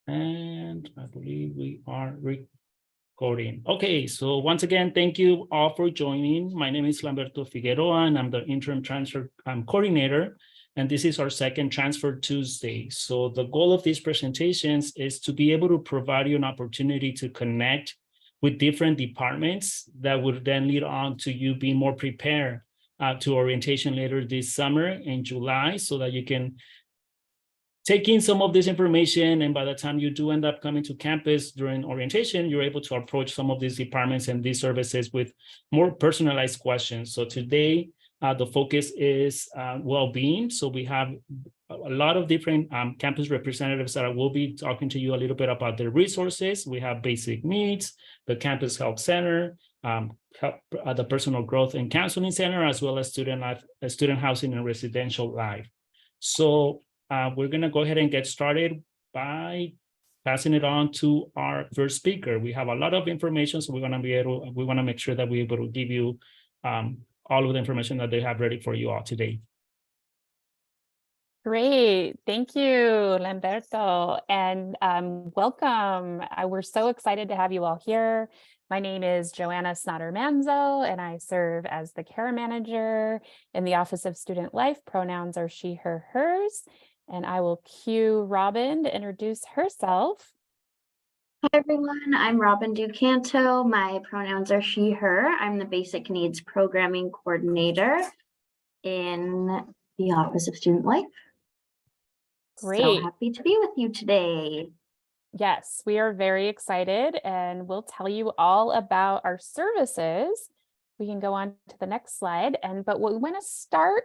And I believe we are recording. Okay, so once again, thank you all for joining. My name is Lamberto Figueroa, and I'm the interim transfer coordinator. And this is our second Transfer Tuesday. So the goal of these presentations is to be able to provide you an opportunity to connect with different departments that would then lead on to you being more prepared to orientation later this summer in July, so that you can take in some of this information, and by the time you do end up coming to campus during orientation, you're able to approach some of these departments and these services with more personalized questions. So today, the focus is well-being. So we have a lot of different campus representatives that will be talking to you a little bit about their resources. We have basic needs, the campus health center, the personal growth and counseling center, as well as student life, student housing and residential life. So we're going to go ahead and get started by passing it on to our first speaker. We have a lot of information, so we want to make sure that we're able to give you all of the information that they have ready for you all today. Great. Thank you, Lamberto, and welcome. We're so excited to have you all here. My name is Joanna Snotter-Manzo, and I serve as the care manager in the Office of Student Life. Pronouns are she, her, hers. And I will cue Robin to introduce herself. Hi, everyone. I'm Robin Ducanto. My pronouns are she, her. I'm the Basic Needs Programming Coordinator in the Office of Student Life. Great. So happy to be with you today. Yes, we are very excited, and we'll tell you all about our services. We can go on to the next slide, but we want to start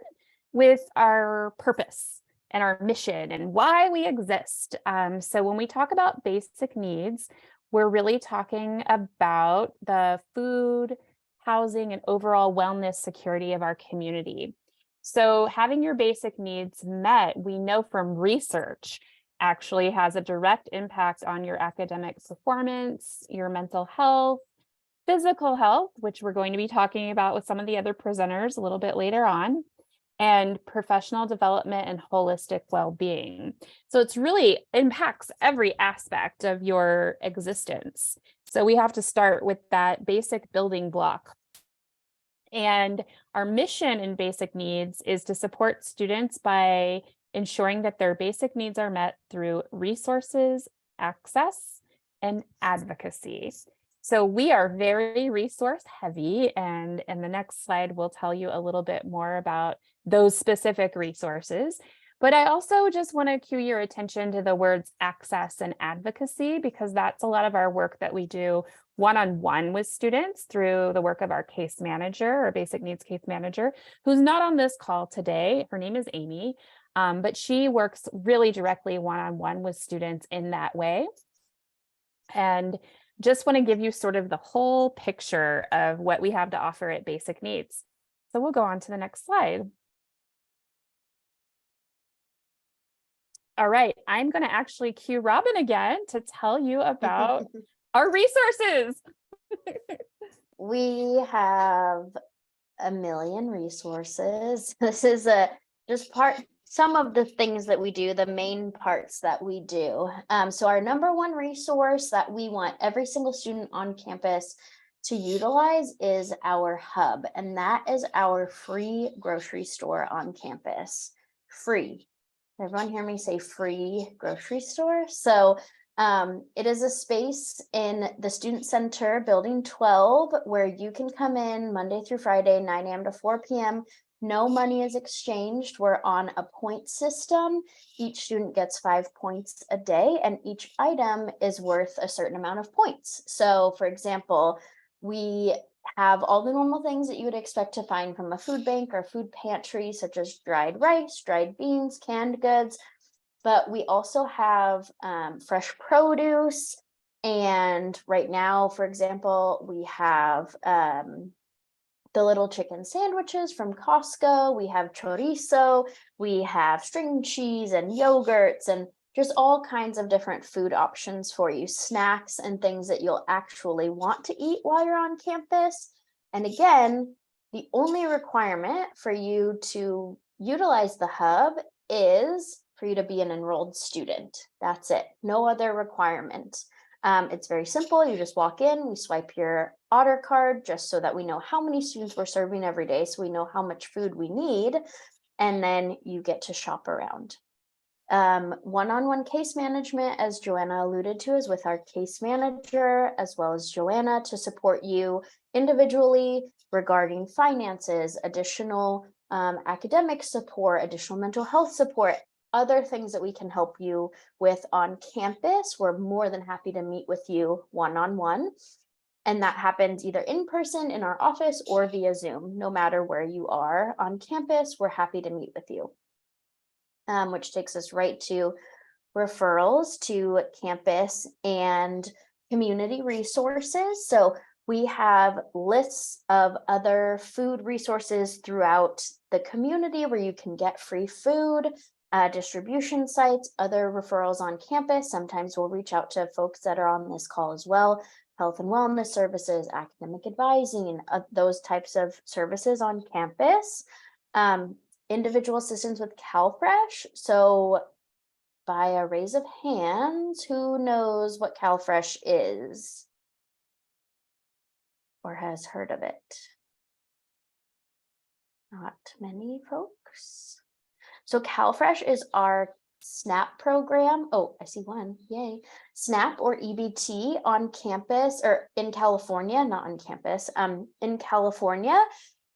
with our purpose and our mission and why we exist. So when we talk about basic needs, we're really talking about the food, housing, and overall wellness security of our community. So having your basic needs met, we know from research, actually has a direct impact on your academic performance, your mental health, physical health, which we're going to be talking about with some of the other presenters a little bit later on, and professional development and holistic well-being. So it's really impacts every aspect of your existence. So we have to start with that basic building block. And our mission in basic needs is to support students by ensuring that their basic needs are met through resources, access, and advocacy. So we are very resource heavy, and in the next slide, we'll tell you a little bit more about those specific resources. But I also just want to cue your attention to the words access and advocacy, because that's a lot of our work that we do one-on-one with students through the work of our case manager, or basic needs case manager, who's not on this call today. Her name is Amy, but she works really directly one-on-one with students in that way. And just want to give you sort of the whole picture of what we have to offer at Basic Needs. So we'll go on to the next slide. All right, I'm going to actually cue Robin again to tell you about our resources. We have a million resources. This is just some of the things that we do, the main parts that we do. So our number one resource that we want every single student on campus to utilize is our hub, and that is our free grocery store on campus. Free. Everyone hear me say free grocery store? So it is a space in the Student Center, Building 12, where you can come in Monday through Friday, 9 a.m. to 4 p.m. No money is exchanged. We're on a point system. Each student gets 5 points a day, and each item is worth a certain amount of points. So, for example, we have all the normal things that you would expect to find from a food bank or food pantry, such as dried rice, dried beans, canned goods. But we also have fresh produce. And right now, for example, we have the little chicken sandwiches from Costco. We have chorizo, we have string cheese and yogurts, and just all kinds of different food options for you, snacks and things that you'll actually want to eat while you're on campus. And again, the only requirement for you to utilize the hub is for for you to be an enrolled student. That's it. No other requirements. It's very simple. You just walk in, we swipe your order card just so that we know how many students we're serving every day, so we know how much food we need, and then you get to shop around. One-on-one case management, as Joanna alluded to, is with our case manager as well as Joanna to support you individually regarding finances, additional academic support, additional mental health support, other things that we can help you with on campus. We're more than happy to meet with you one-on-one. And that happens either in person in our office or via Zoom. No matter where you are on campus, we're happy to meet with you. Which takes us right to referrals to campus and community resources. So we have lists of other food resources throughout the community where you can get free food, distribution sites, other referrals on campus. Sometimes we'll reach out to folks that are on this call as well, health and wellness services, academic advising, those types of services on campus. Individual assistance with CalFresh. So by a raise of hands, who knows what CalFresh is or has heard of it? Not many folks. So CalFresh is our SNAP program. Oh, I see one. Yay. SNAP or EBT on campus, or in California, not on campus, in California.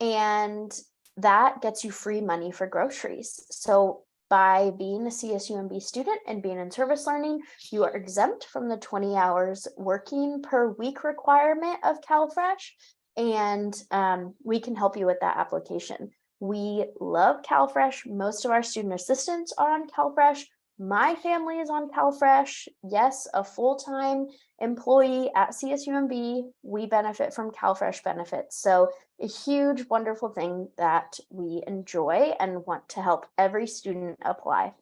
And that gets you free money for groceries. So by being a CSUMB student and being in service learning, you are exempt from the 20 hours working per week requirement of CalFresh, and we can help you with that application. We love CalFresh. Most of our student assistants are on CalFresh. My family is on CalFresh. Yes, a full-time employee at CSUMB, we benefit from CalFresh benefits. So a huge, wonderful thing that we enjoy and want to help every student apply.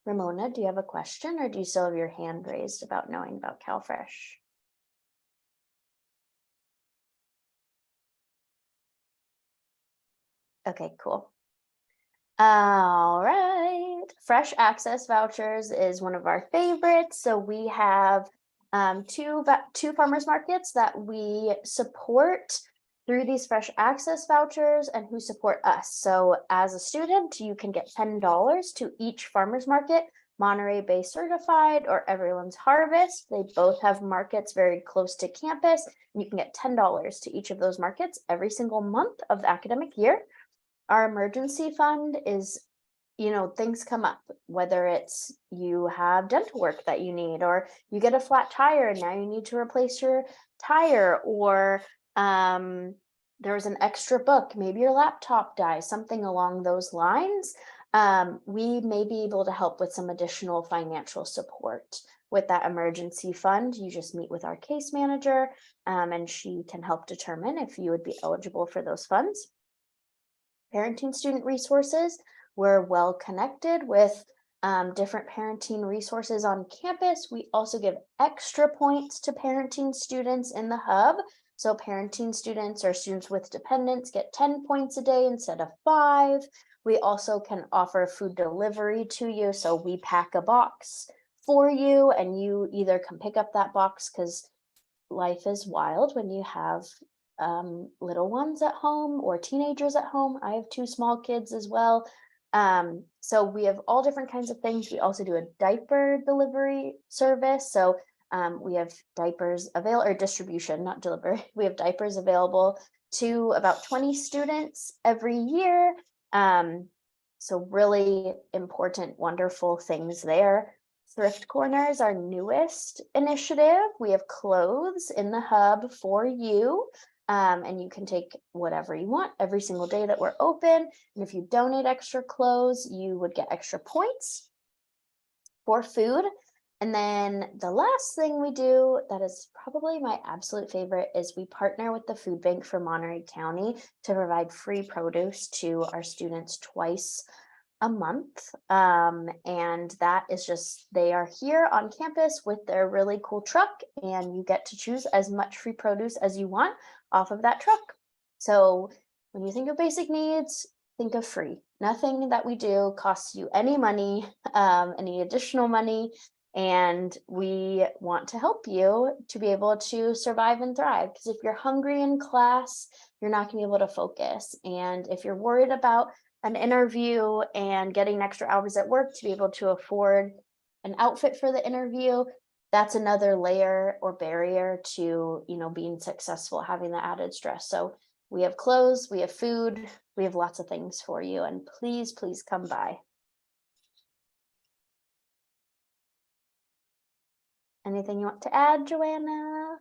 Ramona, do you have a question, or do you still have your hand raised about knowing about CalFresh? Okay, cool. All right, fresh access vouchers is one of our favorites. So we have two farmers markets that we support through these fresh access vouchers and who support us. So as a student, you can get $10 to each farmers market, Monterey Bay certified or Everyone's Harvest. They both have markets very close to campus. And you can get $10 to each of those markets every single month of the academic year. Our emergency fund is, things come up, whether it's you have dental work that you need, or you get a flat tire and now you need to replace your tire, or there's an extra book, maybe your laptop dies, something along those lines. We may be able to help with some additional financial support with that emergency fund. You just meet with our case manager and she can help determine if you would be eligible for those funds. Parenting student resources, we're well connected with different parenting resources on campus. We also give extra points to parenting students in the hub. So parenting students or students with dependents get 10 points a day instead of 5. We also can offer food delivery to you. So we pack a box for you and you either can pick up that box, because life is wild when you have little ones at home or teenagers at home. I have 2 small kids as well. So we have all different kinds of things. We also do a diaper delivery service. So we have diapers available, or distribution, not delivery. We have diapers available to about 20 students every year. So really important, wonderful things there. Thrift Corner is our newest initiative. We have clothes in the hub for you. And you can take whatever you want every single day that we're open. And if you donate extra clothes, you would get extra points for food. And then the last thing we do that is probably my absolute favorite is we partner with the food bank for Monterey County to provide free produce to our students twice a month. And that is just, they are here on campus with their really cool truck, and you get to choose as much free produce as you want off of that truck. So when you think of basic needs, think of free. Nothing that we do costs you any money, any additional money. And we want to help you to be able to survive and thrive. Because if you're hungry in class, you're not going to be able to focus. And if you're worried about an interview and getting extra hours at work to be able to afford an outfit for the interview, that's another layer or barrier to, being successful, having the added stress. So we have clothes, we have food, we have lots of things for you, and please, please come by. Anything you want to add, Joanna?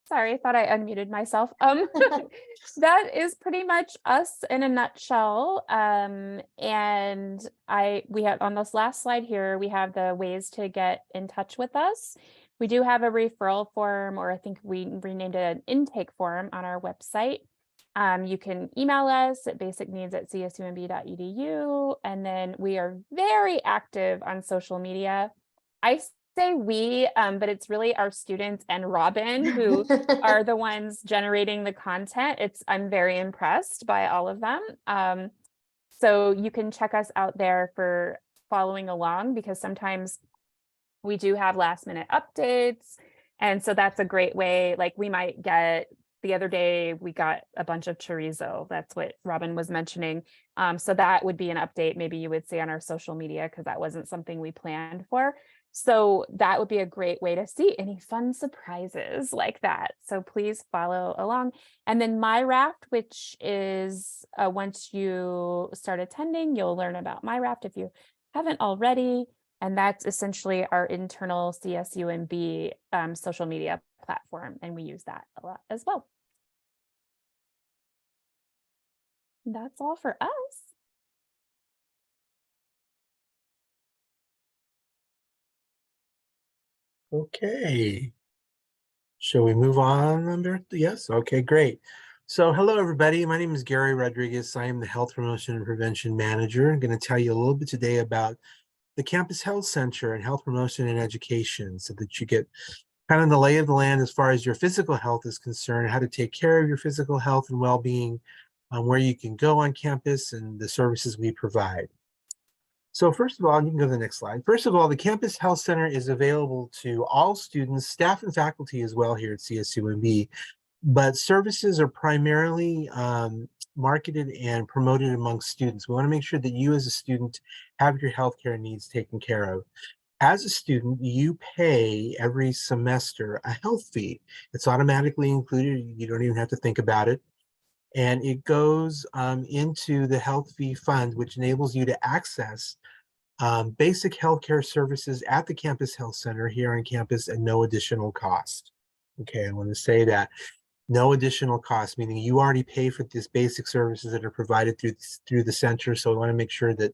Sorry, I thought I unmuted myself. That is pretty much us in a nutshell. And we have on this last slide here, we have the ways to get in touch with us. We do have a referral form, or I think we renamed it an intake form on our website. You can email us at basicneeds@csumb.edu. And then we are very active on social media. I say we, but it's really our students and Robin who are the ones generating the content. I'm very impressed by all of them. So you can check us out there for following along, because sometimes we do have last minute updates. And so that's a great way. Like we might get, the other day, we got a bunch of chorizo. That's what Robin was mentioning. So that would be an update maybe you would see on our social media, because that wasn't something we planned for. So that would be a great way to see any fun surprises like that. So please follow along. And then My Raft, which is once you start attending, you'll learn about My Raft if you haven't already. And that's essentially our internal CSUMB social media platform. And we use that a lot as well. That's all for us. Okay. Shall we move on, Umberto? Yes. Okay, great. So hello, everybody. My name is Gary Rodriguez. I am the Health Promotion and Prevention Manager. I'm going to tell you a little bit today about the Campus Health Center and health promotion and education, so that you get kind of the lay of the land as far as your physical health is concerned, how to take care of your physical health and well-being, where you can go on campus, and the services we provide. So first of all, you can go to the next slide. First of all, the Campus Health Center is available to all students, staff, and faculty as well here at CSUMB, but services are primarily marketed and promoted among students. We want to make sure that you as a student have your healthcare needs taken care of. As a student, you pay every semester a health fee. It's automatically included. You don't even have to think about it. And it goes into the health fee fund, which enables you to access basic healthcare services at the Campus Health Center here on campus at no additional cost. Okay, I want to say that. No additional cost, meaning you already pay for these basic services that are provided through the center. So we want to make sure that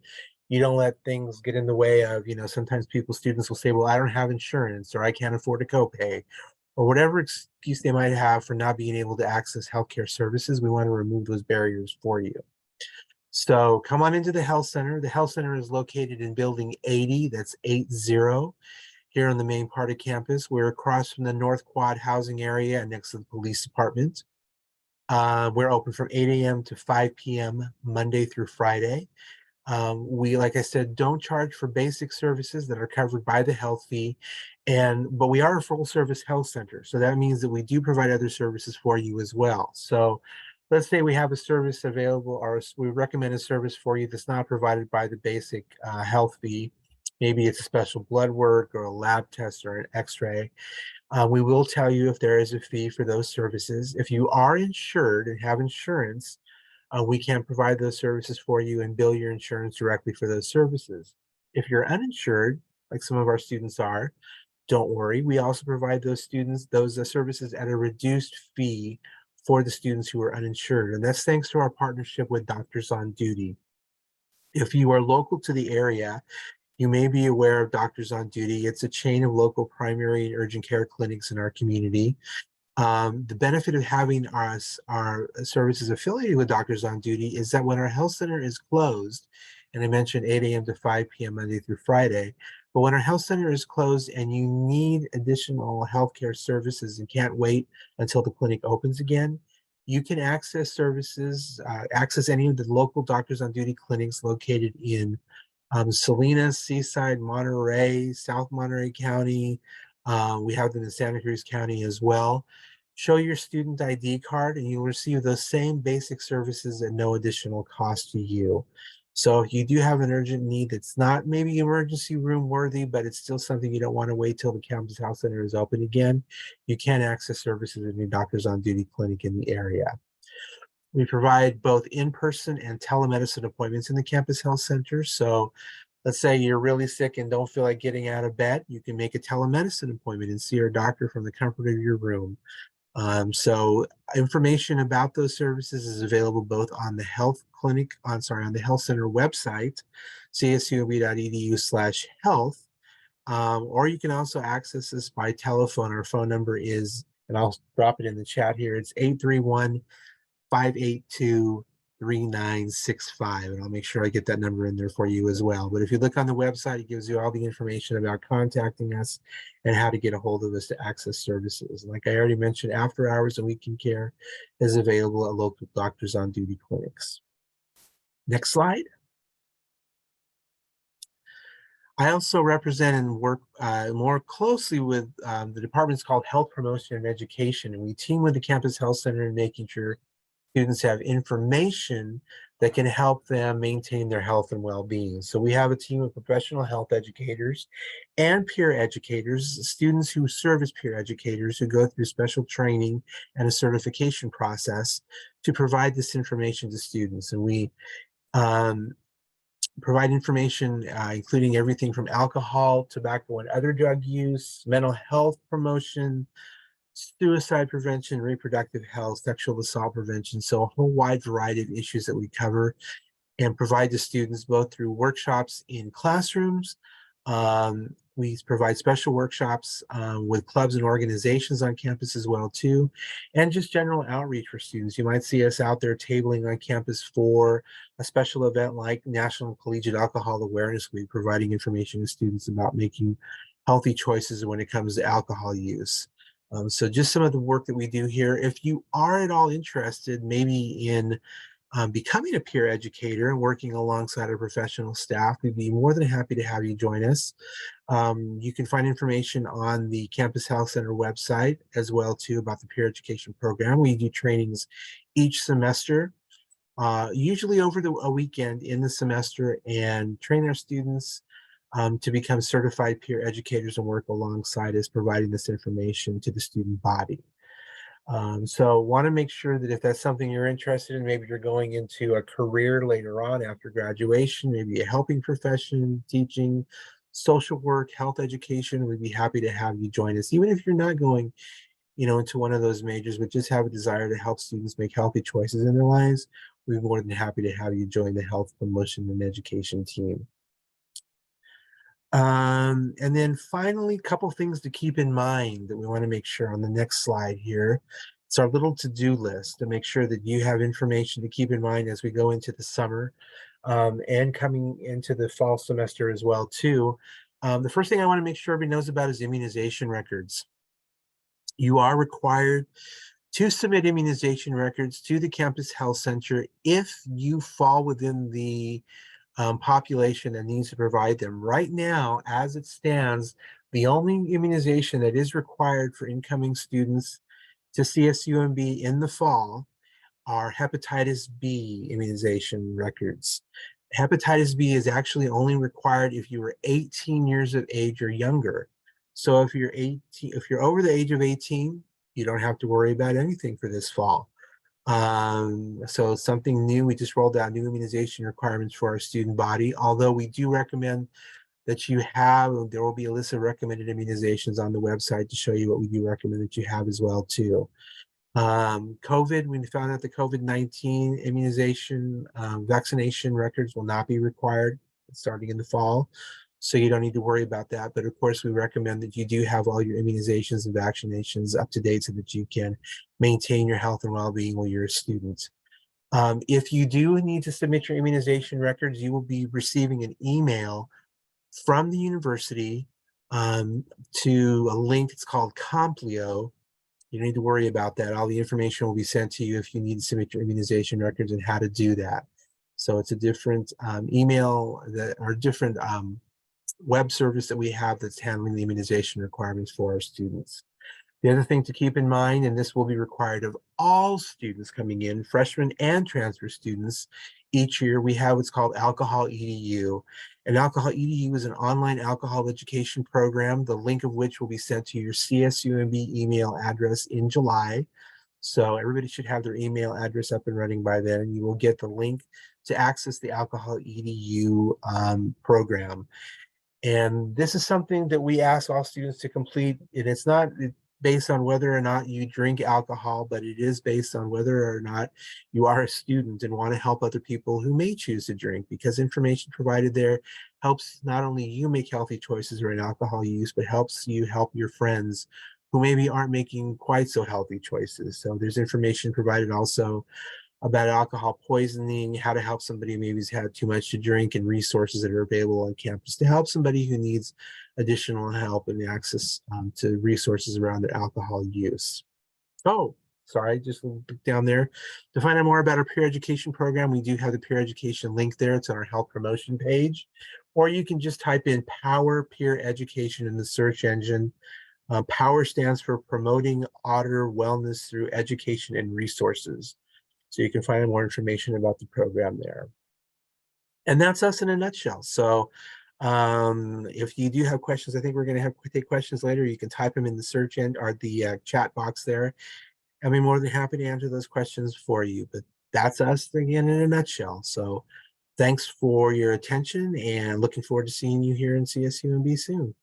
you don't let things get in the way of, sometimes students will say, well, I don't have insurance, or I can't afford a copay, or whatever excuse they might have for not being able to access healthcare services. We want to remove those barriers for you. So come on into the health center. The health center is located in building 80, that's 80, here on the main part of campus. We're across from the North Quad housing area and next to the police department. We're open from 8 a.m. to 5 p.m. Monday through Friday. We, like I said, don't charge for basic services that are covered by the health fee, but we are a full service health center. So that means that we do provide other services for you as well. So let's say we have a service available, or we recommend a service for you that's not provided by the basic health fee. Maybe it's a special blood work or a lab test or an x-ray. We will tell you if there is a fee for those services. If you are insured and have insurance, we can provide those services for you and bill your insurance directly for those services. If you're uninsured, like some of our students are, don't worry. We also provide those services at a reduced fee for the students who are uninsured. And that's thanks to our partnership with Doctors on Duty. If you are local to the area, you may be aware of Doctors on Duty. It's a chain of local primary and urgent care clinics in our community. The benefit of having our services affiliated with Doctors on Duty is that when our health center is closed, and I mentioned 8 a.m. to 5 p.m. Monday through Friday, but when our health center is closed and you need additional healthcare services and can't wait until the clinic opens again, you can access services, access any of the local doctors on duty clinics located in Salinas, Seaside, Monterey, South Monterey County. We have them in Santa Cruz County as well. Show your student ID card and you'll receive those same basic services at no additional cost to you. So if you do have an urgent need that's not maybe emergency room worthy, but it's still something you don't want to wait till the campus health center is open again, you can access services at your doctors on duty clinic in the area. We provide both in-person and telemedicine appointments in the campus health center. So let's say you're really sick and don't feel like getting out of bed, you can make a telemedicine appointment and see your doctor from the comfort of your room. So information about those services is available both on the health center website, csumb.edu/health, or you can also access this by telephone. Our phone number is, and I'll drop it in the chat here, it's 831-582-3965, and I'll make sure I get that number in there for you as well. But if you look on the website, it gives you all the information about contacting us and how to get a hold of us to access services. Like I already mentioned, after hours and weekend care is available at local doctors on duty clinics. Next slide. I also represent and work more closely with the departments called Health Promotion and Education, and we team with the Campus Health Center in making sure students have information that can help them maintain their health and well-being. So we have a team of professional health educators and peer educators, students who serve as peer educators who go through special training and a certification process to provide this information to students. And we provide information including everything from alcohol, tobacco, and other drug use, mental health promotion, suicide prevention, reproductive health, sexual assault prevention. So a whole wide variety of issues that we cover and provide to students both through workshops in classrooms. We provide special workshops with clubs and organizations on campus as well too, and just general outreach for students. You might see us out there tabling on campus for a special event like National Collegiate Alcohol Awareness Week, providing information to students about making healthy choices when it comes to alcohol use. So just some of the work that we do here. If you are at all interested, maybe in becoming a peer educator and working alongside our professional staff, we'd be more than happy to have you join us. You can find information on the Campus Health Center website as well too about the peer education program. We do trainings each semester, usually over a weekend in the semester, and train our students to become certified peer educators and work alongside us, providing this information to the student body. So want to make sure that if that's something you're interested in, maybe you're going into a career later on after graduation, maybe a helping profession, teaching, social work, health education, we'd be happy to have you join us. Even if you're not going, into one of those majors, but just have a desire to help students make healthy choices in their lives, we're more than happy to have you join the Health Promotion and Education team. And then finally, a couple things to keep in mind that we want to make sure on the next slide here. It's our little to-do list to make sure that you have information to keep in mind as we go into the summer and coming into the fall semester as well too. The first thing I want to make sure everybody knows about is immunization records. You are required to submit immunization records to the Campus Health Center if you fall within the population that needs to provide them. Right now, as it stands, the only immunization that is required for incoming students to CSUMB in the fall are hepatitis B immunization records. Hepatitis B is actually only required if you are 18 years of age or younger. So if you're over the age of 18, you don't have to worry about anything for this fall. So something new, we just rolled out new immunization requirements for our student body, although we do recommend that there will be a list of recommended immunizations on the website to show you what we do recommend that you have as well too. COVID, we found out the COVID-19 immunization, vaccination records will not be required starting in the fall. So you don't need to worry about that. But of course, we recommend that you do have all your immunizations and vaccinations up to date so that you can maintain your health and well-being while you're a student. If you do need to submit your immunization records, you will be receiving an email from the university to a link. It's called Complio. You don't need to worry about that. All the information will be sent to you if you need to submit your immunization records and how to do that. So it's a different email or different web service that we have that's handling the immunization requirements for our students. The other thing to keep in mind, and this will be required of all students coming in, freshmen and transfer students, each year we have what's called Alcohol EDU. And Alcohol EDU is an online alcohol education program, the link of which will be sent to your CSUMB email address in July. So everybody should have their email address up and running by then, and you will get the link to access the Alcohol EDU program. And this is something that we ask all students to complete. And it's not based on whether or not you drink alcohol, but it is based on whether or not you are a student and want to help other people who may choose to drink, because information provided there helps not only you make healthy choices around alcohol use, but helps you help your friends who maybe aren't making quite so healthy choices. So there's information provided also about alcohol poisoning, how to help somebody who maybe has had too much to drink, and resources that are available on campus to help somebody who needs additional help and access to resources around their alcohol use. Oh, sorry, just down there. To find out more about our peer education program, we do have the peer education link there. It's on our health promotion page. Or you can just type in Power Peer Education in the search engine. POWER stands for Promoting Otter Wellness Through Education and Resources. So you can find more information about the program there. And that's us in a nutshell. So if you do have questions, I think we're going to take questions later. You can type them in the search end or the chat box there. I'll be more than happy to answer those questions for you. But that's us again in a nutshell. So thanks for your attention, and looking forward to seeing you here in CSUMB soon.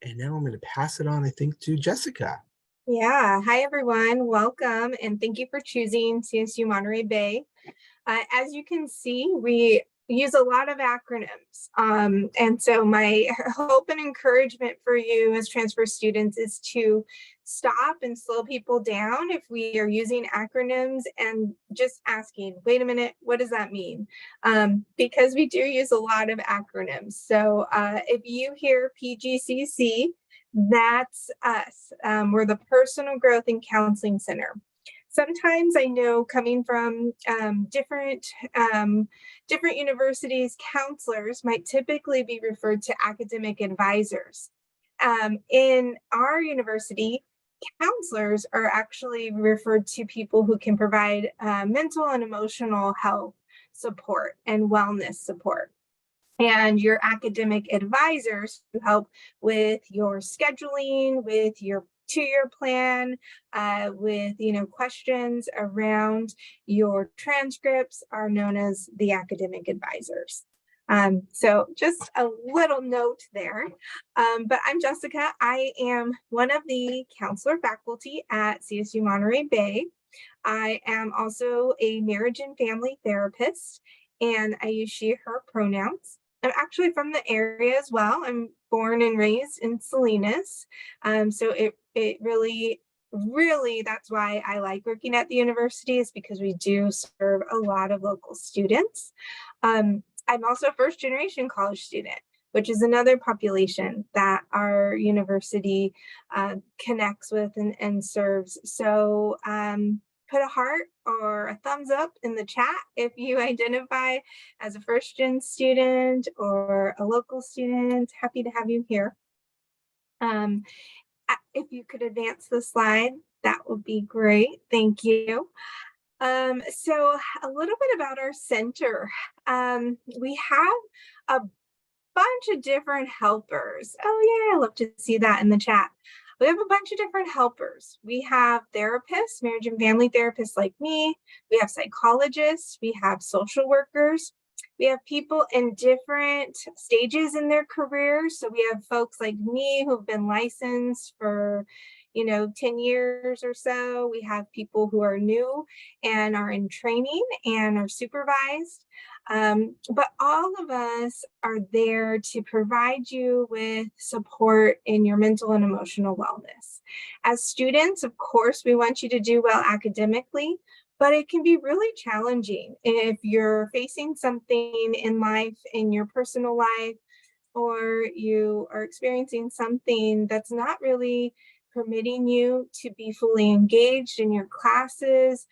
And now I'm going to pass it on, I think, to Jessica. Yeah, hi everyone, welcome, and thank you for choosing CSU Monterey Bay. As you can see, we use a lot of acronyms, and so my hope and encouragement for you as transfer students is to stop and slow people down if we are using acronyms and just asking, wait a minute, what does that mean? Because we do use a lot of acronyms. So if you hear PGCC, that's us. We're the Personal Growth and Counseling Center. Sometimes I know, coming from different universities, counselors might typically be referred to academic advisors. In our university, counselors are actually referred to people who can provide mental and emotional health support and wellness support. And your academic advisors who help with your scheduling, with your two-year plan, with questions around your transcripts, are known as the academic advisors. So just a little note there. But I'm Jessica. I am one of the counselor faculty at CSU Monterey Bay. I am also a marriage and family therapist, and I use she, her pronouns. I'm actually from the area as well. I'm born and raised in Salinas. So it really, that's why I like working at the university, is because we do serve a lot of local students. I'm also a first generation college student, which is another population that our university connects with and serves. So put a heart or a thumbs up in the chat if you identify as a first gen student or a local student. Happy to have you here. If you could advance the slide, that would be great. Thank you. So a little bit about our center. We have a bunch of different helpers. Oh yeah, I love to see that in the chat. We have a bunch of different helpers. We have therapists, marriage and family therapists like me. We have psychologists. We have social workers. We have people in different stages in their careers. So we have folks like me who've been licensed for 10 years or so. We have people who are new and are in training and are supervised. But all of us are there to provide you with support in your mental and emotional wellness. As students, of course, we want you to do well academically, but it can be really challenging if you're facing something in life, in your personal life, or you are experiencing something that's not really permitting you to be fully engaged in your classes.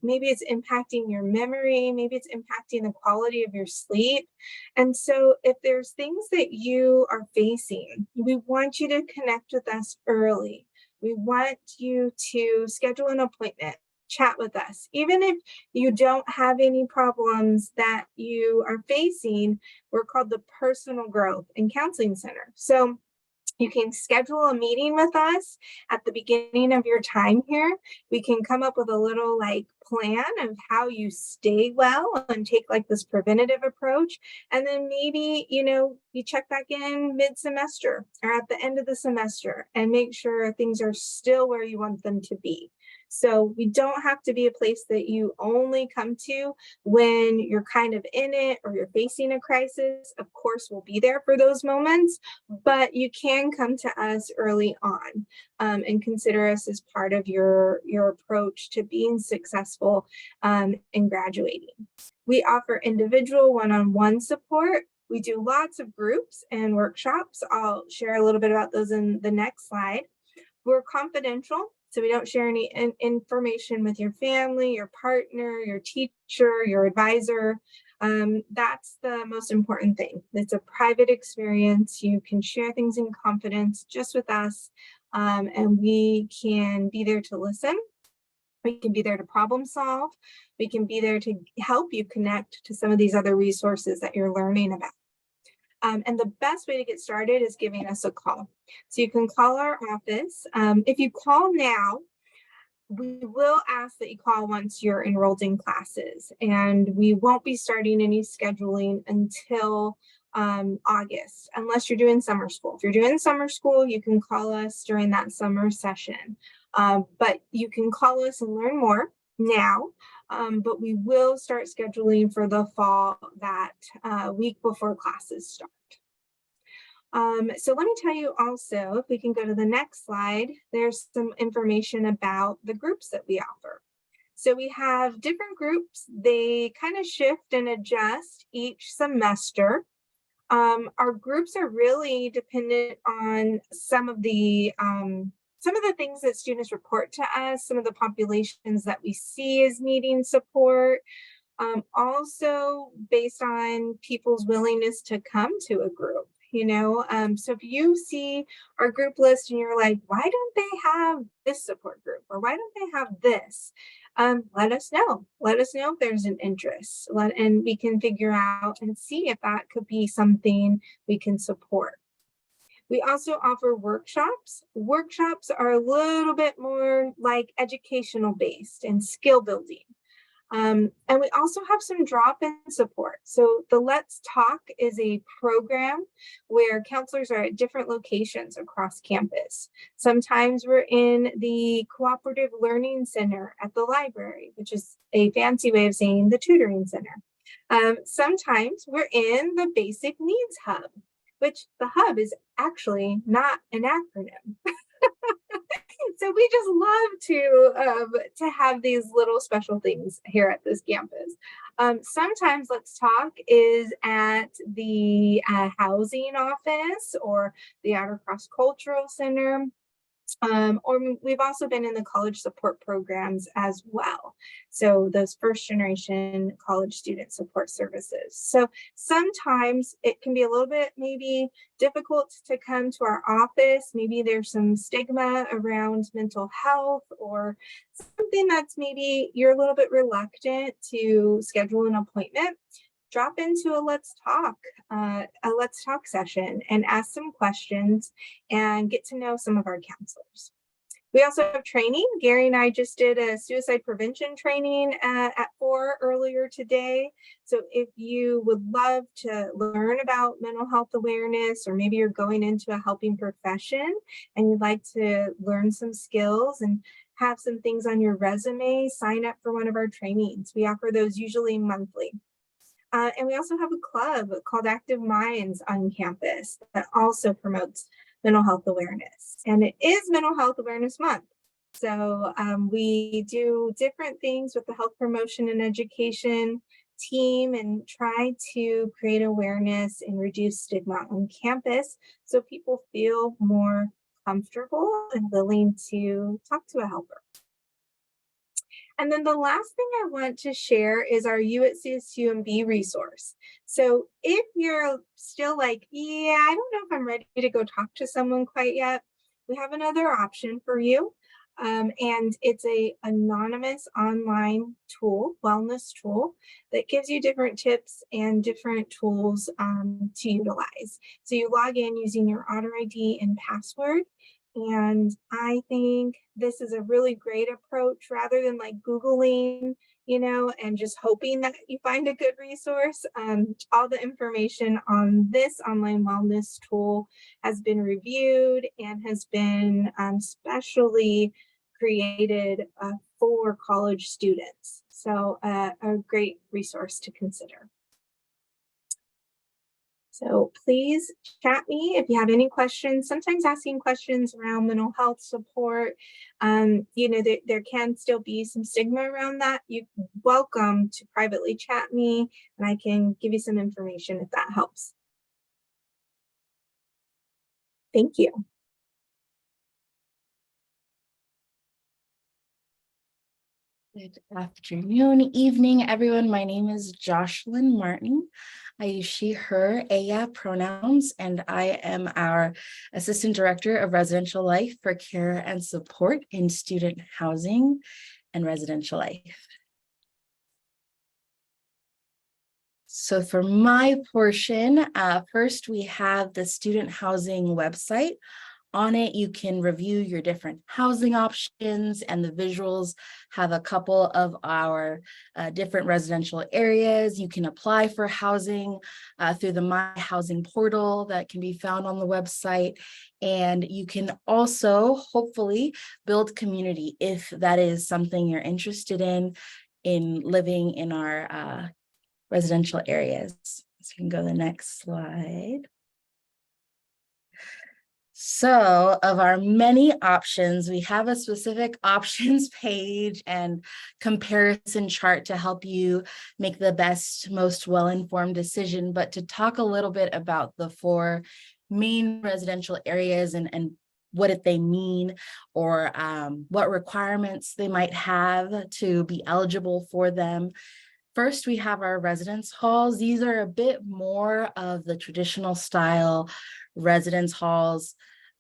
Maybe it's impacting your memory, maybe it's impacting the quality of your sleep. And so if there's things that you are facing, we want you to connect with us early. We want you to schedule an appointment, chat with us. Even if you don't have any problems that you are facing, we're called the Personal Growth and Counseling Center. So you can schedule a meeting with us at the beginning of your time here. We can come up with a little plan of how you stay well and take this preventative approach. And then maybe, you check back in mid-semester or at the end of the semester and make sure things are still where you want them to be. So we don't have to be a place that you only come to when you're kind of in it or you're facing a crisis. Of course, we'll be there for those moments, but you can come to us early on and consider us as part of your approach to being successful in graduating. We offer individual one-on-one support. We do lots of groups and workshops. I'll share a little bit about those in the next slide. We're confidential, so we don't share any information with your family, your partner, your teacher, your advisor. That's the most important thing. It's a private experience. You can share things in confidence just with us, and we can be there to listen. We can be there to problem solve. We can be there to help you connect to some of these other resources that you're learning about. And the best way to get started is giving us a call. So you can call our office. If you call now, we will ask that you call once you're enrolled in classes, and we won't be starting any scheduling until August, unless you're doing summer school. If you're doing summer school, you can call us during that summer session. But you can call us and learn more now. But we will start scheduling for the fall that week before classes start. So let me tell you also, if we can go to the next slide, there's some information about the groups that we offer. So we have different groups. They kind of shift and adjust each semester. Our groups are really dependent on some of the things that students report to us, some of the populations that we see as needing support, also based on people's willingness to come to a group. So if you see our group list and you're like, why don't they have this support group, or why don't they have this? Let us know. Let us know if there's an interest, and we can figure out and see if that could be something we can support. We also offer workshops. Workshops are a little bit more educational based and skill building. And we also have some drop-in support. So the Let's Talk is a program where counselors are at different locations across campus. Sometimes we're in the Cooperative Learning Center at the library, which is a fancy way of saying the tutoring center. Sometimes we're in the Basic Needs Hub, which the hub is actually not an acronym. So we just love to have these little special things here at this campus. Sometimes Let's Talk is at the housing office or the Outer Cross Cultural Center. Or we've also been in the college support programs as well. So those first generation college student support services. So sometimes it can be a little bit maybe difficult to come to our office. Maybe there's some stigma around mental health or something that's maybe you're a little bit reluctant to schedule an appointment. Drop into a Let's Talk session and ask some questions and get to know some of our counselors. We also have training. Gary and I just did a suicide prevention training at 4 earlier today. So if you would love to learn about mental health awareness, or maybe you're going into a helping profession and you'd like to learn some skills and have some things on your resume, sign up for one of our trainings. We offer those usually monthly. And we also have a club called Active Minds on campus that also promotes mental health awareness. And it is Mental Health Awareness Month. So we do different things with the health promotion and education team and try to create awareness and reduce stigma on campus so people feel more comfortable and willing to talk to a helper. And then the last thing I want to share is our You at CSUMB resource. So if you're still like, yeah, I don't know if I'm ready to go talk to someone quite yet, we have another option for you. And it's a anonymous online tool, wellness tool, that gives you different tips and different tools to utilize. So you log in using your Otter ID and password. And I think this is a really great approach rather than like Googling, and just hoping that you find a good resource. All the information on this online wellness tool has been reviewed and has been specially created for college students. So a great resource to consider. So please chat me if you have any questions. Sometimes asking questions around mental health support, there can still be some stigma around that. You're welcome to privately chat me and I can give you some information if that helps. Thank you. Good afternoon, evening, everyone. My name is Jocelyn Martin. I use she, her, aya pronouns, and I am our Assistant Director of Residential Life for Care and Support in Student Housing and Residential Life. So for my portion, first we have the student housing website. On it, you can review your different housing options, and the visuals have a couple of our different residential areas. You can apply for housing through the My Housing portal that can be found on the website. And you can also hopefully build community if that is something you're interested in living in our residential areas. So you can go to the next slide. So of our many options, we have a specific options page and comparison chart to help you make the best, most well-informed decision. But to talk a little bit about the 4 main residential areas and what they mean, or what requirements they might have to be eligible for them. First, we have our residence halls. These are a bit more of the traditional style residence halls.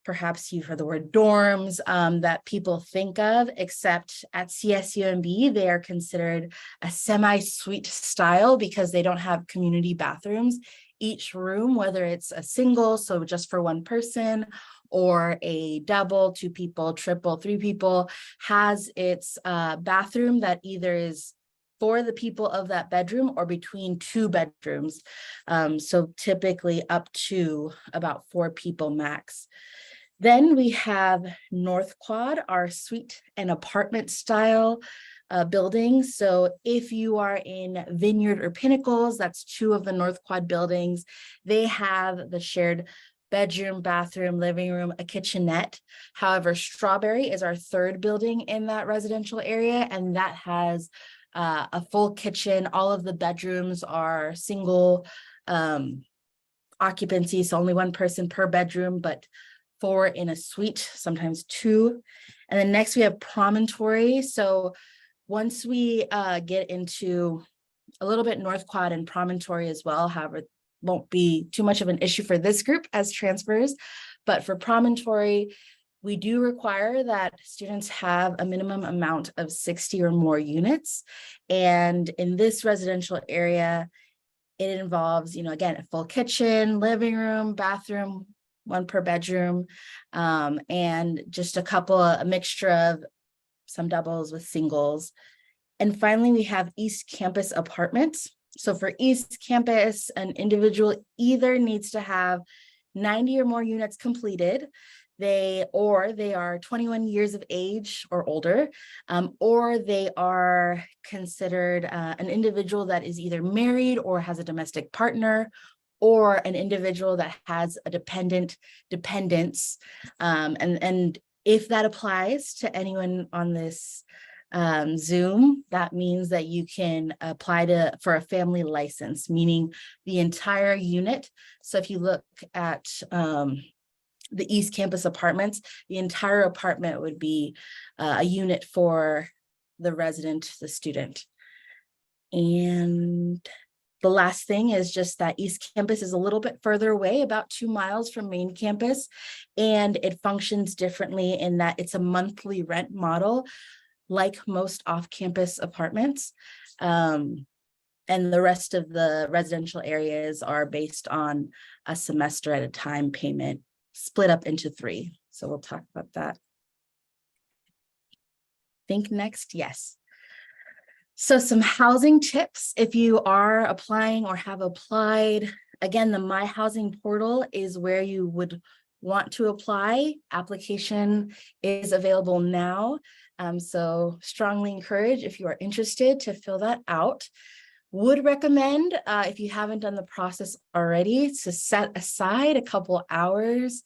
Perhaps you've heard the word dorms that people think of, except at CSUMB, they are considered a semi-suite style because they don't have community bathrooms. Each room, whether it's a single, so just for one person, or a double, 2 people, triple, 3 people, has its bathroom that either is for the people of that bedroom or between 2 bedrooms. So typically up to about 4 people max. Then we have North Quad, our suite and apartment style buildings. So if you are in Vineyard or Pinnacles, that's 2 of the North Quad buildings, they have the shared bedroom, bathroom, living room, a kitchenette. However, Strawberry is our 3rd building in that residential area, and that has a full kitchen. All of the bedrooms are single occupancy, so only 1 person per bedroom, but 4 in a suite, sometimes 2. And then next we have Promontory. So once we get into a little bit North Quad and Promontory as well, however, it won't be too much of an issue for this group as transfers, but for Promontory, we do require that students have a minimum amount of 60 or more units. And in this residential area, it involves, again, a full kitchen, living room, bathroom, 1 per bedroom, and just a mixture of some doubles with singles. And finally, we have East Campus apartments. So for East Campus, an individual either needs to have 90 or more units completed, they are 21 years of age or older, or they are considered an individual that is either married or has a domestic partner, or an individual that has a dependents. And if that applies to anyone on this Zoom, that means that you can apply for a family license, meaning the entire unit. So if you look at the East Campus apartments, the entire apartment would be a unit for the resident, the student. And the last thing is just that East Campus is a little bit further away, about 2 miles from main campus, and it functions differently in that it's a monthly rent model, like most off-campus apartments. And the rest of the residential areas are based on a semester at a time payment, split up into 3. So we'll talk about that. Think next, yes. So some housing tips if you are applying or have applied. Again, the My Housing portal is where you would want to apply. Application is available now. So strongly encourage, if you are interested, to fill that out. Would recommend, if you haven't done the process already, to set aside a couple hours.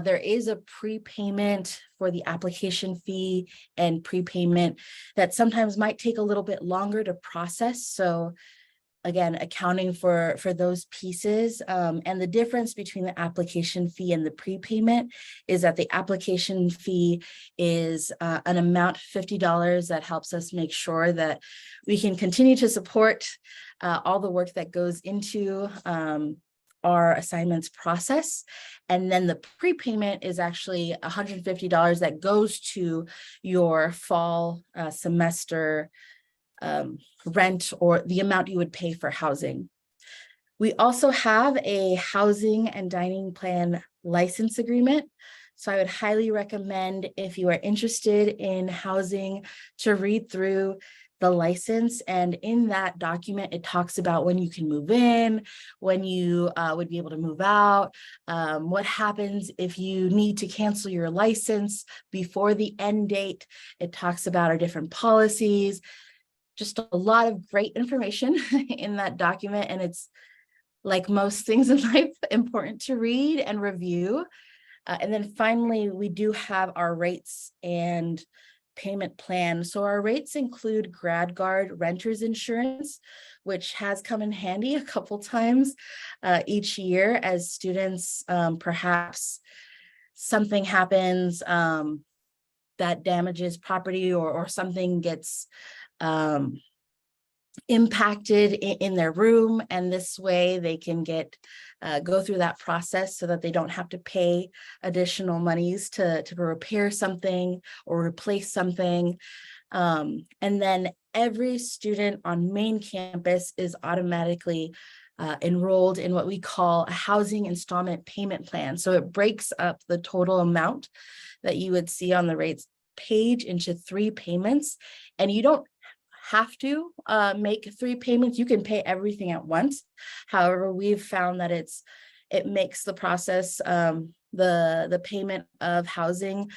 There is a prepayment for the application fee and prepayment that sometimes might take a little bit longer to process. So again, accounting for those pieces, and the difference between the application fee and the prepayment is that the application fee is an amount, $50, that helps us make sure that we can continue to support all the work that goes into our assignments process. And then the prepayment is actually $150 that goes to your fall semester rent, or the amount you would pay for housing. We also have a housing and dining plan license agreement. So I would highly recommend, if you are interested in housing, to read through the license. And in that document, it talks about when you can move in, when you would be able to move out, what happens if you need to cancel your license before the end date. It talks about our different policies. Just a lot of great information in that document. And it's, like most things in life, important to read and review. And then finally, we do have our rates and payment plan. So our rates include GradGuard renter's insurance, which has come in handy a couple times each year as students, perhaps something happens that damages property, or something gets impacted in their room, and this way they can go through that process so that they don't have to pay additional monies to repair something or replace something. And then every student on main campus is automatically enrolled in what we call a housing installment payment plan. So it breaks up the total amount that you would see on the rates page into 3 payments, and you don't have to make 3 payments. You can pay everything at once. However, we've found that it makes the process, the payment of housing,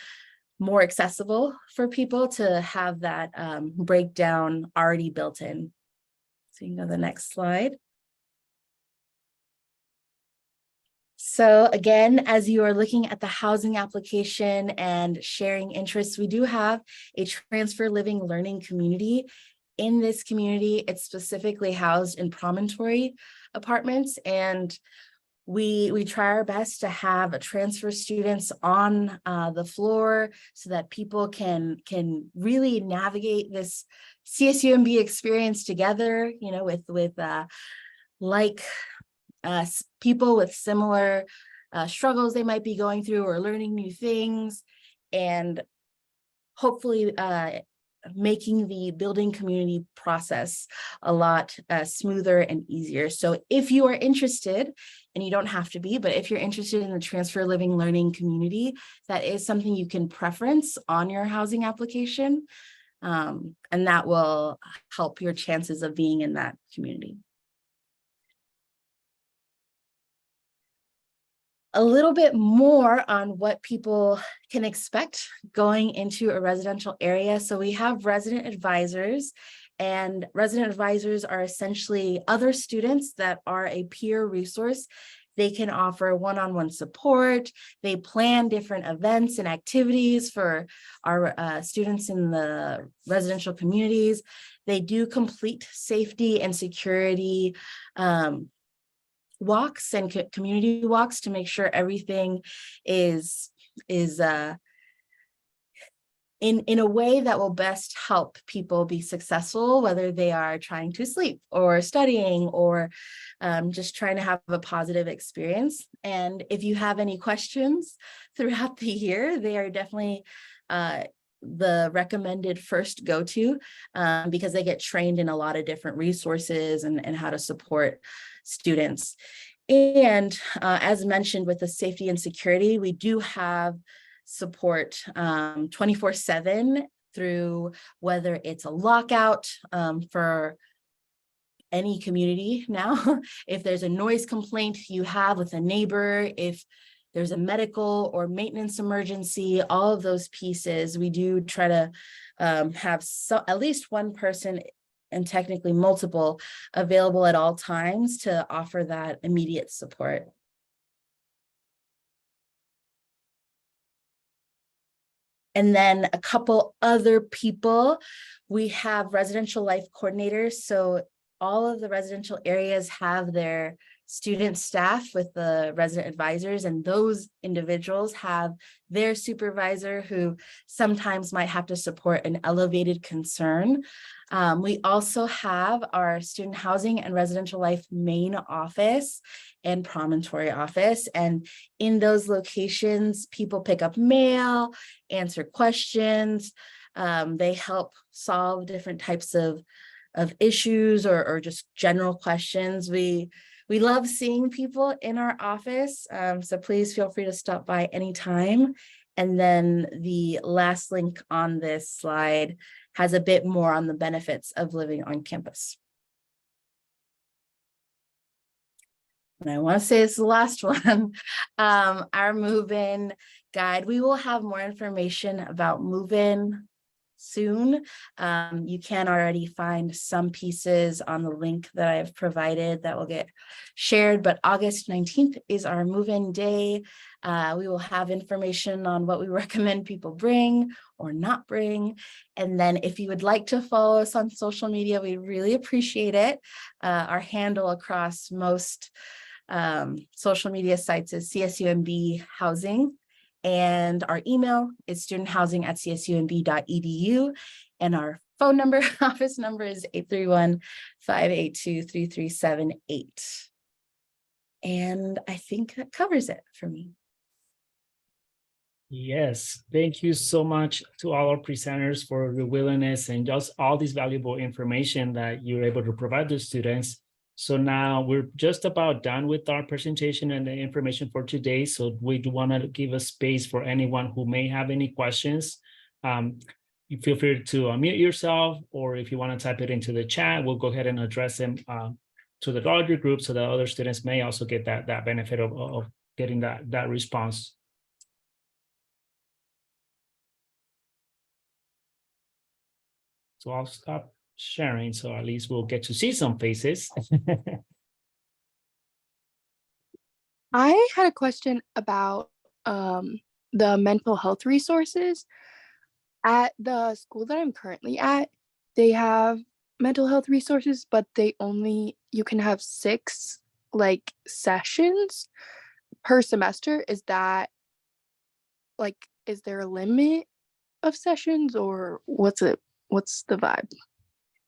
more accessible for people to have that breakdown already built in. So you can go to the next slide. So again, as you are looking at the housing application and sharing interests, we do have a transfer living learning community. In this community, it's specifically housed in promontory apartments, and we try our best to have transfer students on the floor so that people can really navigate this CSUMB experience together, you know, with people with similar struggles they might be going through, or learning new things, and hopefully making the building community process a lot smoother and easier. So if you are interested, and you don't have to be, but if you're interested in the transfer living learning community, that is something you can preference on your housing application, and that will help your chances of being in that community. A little bit more on what people can expect going into a residential area. So we have resident advisors, and resident advisors are essentially other students that are a peer resource. They can offer one-on-one support. They plan different events and activities for our students in the residential communities. They do complete safety and security walks and community walks to make sure everything is in a way that will best help people be successful, whether they are trying to sleep or studying or just trying to have a positive experience. And if you have any questions throughout the year, they are definitely the recommended first go-to because they get trained in a lot of different resources and how to support students. And as mentioned, with the safety and security, we do have support 24/7 through whether it's a lockout for any community now, if there's a noise complaint you have with a neighbor, if there's a medical or maintenance emergency, all of those pieces, we do try to have at least one person, and technically multiple, available at all times to offer that immediate support. And then a couple other people, we have residential life coordinators. So all of the residential areas have their student staff with the resident advisors, and those individuals have their supervisor who sometimes might have to support an elevated concern. We also have our student housing and residential life main office and promontory office. And in those locations, people pick up mail, answer questions. They help solve different types of issues or just general questions. We love seeing people in our office. So please feel free to stop by anytime. And then the last link on this slide has a bit more on the benefits of living on campus. And I want to say it's the last one, our move-in guide. We will have more information about move-in soon. You can already find some pieces on the link that I've provided that will get shared, but August 19th is our move-in day. We will have information on what we recommend people bring or not bring. And then if you would like to follow us on social media, we really appreciate it. Our handle across most social media sites is CSUMB Housing. And our email is studenthousing@csumb.edu. And our phone number, office number is 831-582-3378. And I think that covers it for me. Yes, thank you so much to all our presenters for the willingness and just all this valuable information that you're able to provide to students. So now we're just about done with our presentation and the information for today. So we do want to give a space for anyone who may have any questions. You feel free to unmute yourself, or if you want to type it into the chat, we'll go ahead and address them to the larger group so that other students may also get that benefit of getting that response. So I'll stop sharing, so at least we'll get to see some faces. I had a question about the mental health resources. At the school that I'm currently at, they have mental health resources, but you can have 6 like sessions per semester. Is that is there a limit of sessions, or what's the vibe?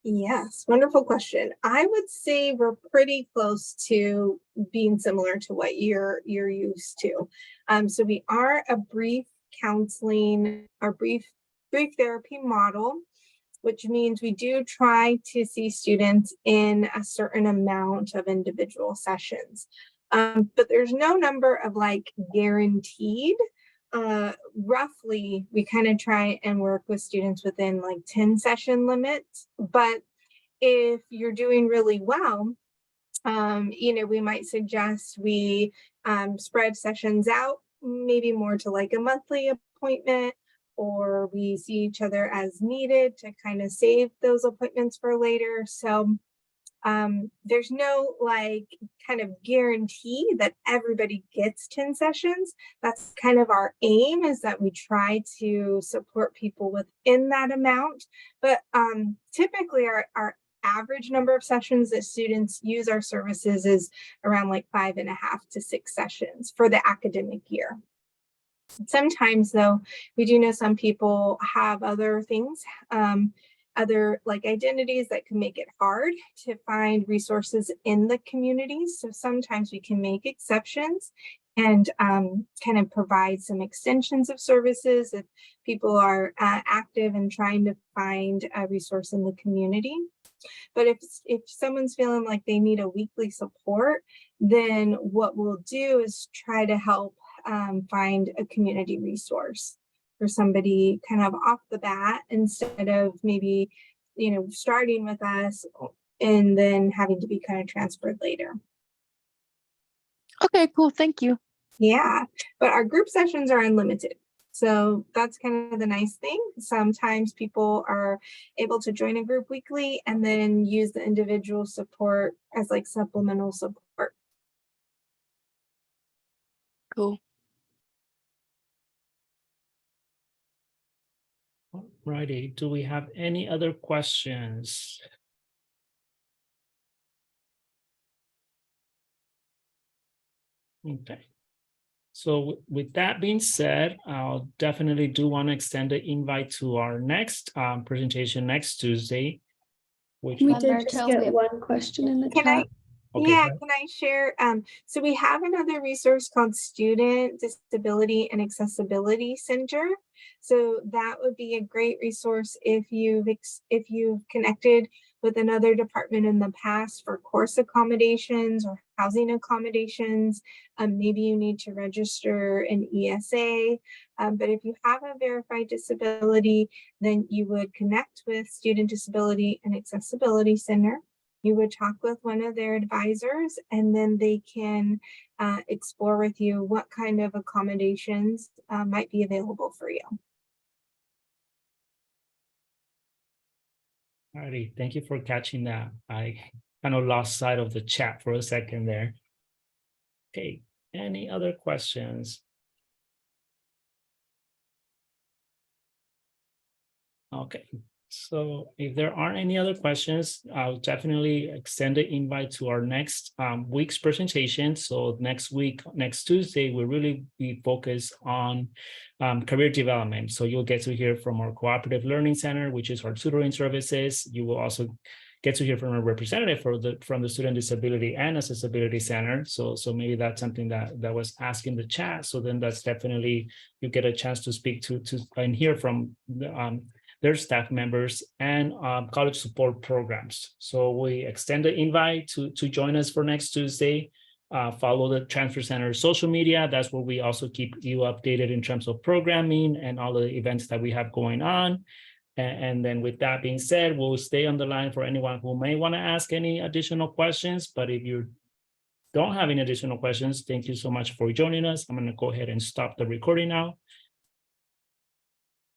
Yes, wonderful question. I would say we're pretty close to being similar to what you're used to. So we are a brief counseling or brief therapy model, which means we do try to see students in a certain amount of individual sessions. But there's no number of guaranteed. Roughly, we kind of try and work with students within 10 session limits. But if you're doing really well, we might suggest we spread sessions out, maybe more to a monthly appointment, or we see each other as needed to kind of save those appointments for later. So there's no kind of guarantee that everybody gets 10 sessions. That's kind of our aim, is that we try to support people within that amount. But typically our average number of sessions that students use our services is around like 5.5 to 6 sessions for the academic year. Sometimes though, we do know some people have other things, other like identities that can make it hard to find resources in the community. So sometimes we can make exceptions and kind of provide some extensions of services if people are active and trying to find a resource in the community. But if someone's feeling like they need a weekly support, then what we'll do is try to help find a community resource for somebody kind of off the bat, instead of maybe, you know, starting with us and then having to be kind of transferred later. Okay, cool. Thank you. Yeah, but our group sessions are unlimited. So that's kind of the nice thing. Sometimes people are able to join a group weekly and then use the individual support as like supplemental support. Cool. Righty, do we have any other questions? Okay. So with that being said, I'll definitely do want to extend the invite to our next presentation next Tuesday. Which We Hi, did just Berto. get one question in the Can chat. Yeah, can I share? So we have another resource called Student Disability and Accessibility Center. So that would be a great resource if you've connected with another department in the past for course accommodations or housing accommodations. Maybe you need to register an ESA. But if you have a verified disability, then you would connect with Student Disability and Accessibility Center. You would talk with one of their advisors, and then they can explore with you what kind of accommodations might be available for you. Alrighty, thank you for catching that. I kind of lost sight of the chat for a second there. Okay, any other questions? Okay, so if there aren't any other questions, I'll definitely extend the invite to our next week's presentation. So next week, next Tuesday, we'll really be focused on career development. So you'll get to hear from our Cooperative Learning Center, which is our tutoring services. You will also get to hear from a representative from the Student Disability and Accessibility Center. So maybe that's something that was asked in the chat. So then that's definitely, you get a chance to speak to and hear from their staff members and college support programs. So we extend the invite to join us for next Tuesday. Follow the Transfer Center social media. That's where we also keep you updated in terms of programming and all the events that we have going on. And then with that being said, we'll stay on the line for anyone who may want to ask any additional questions. But if you don't have any additional questions, thank you so much for joining us. I'm going to go ahead and stop the recording now.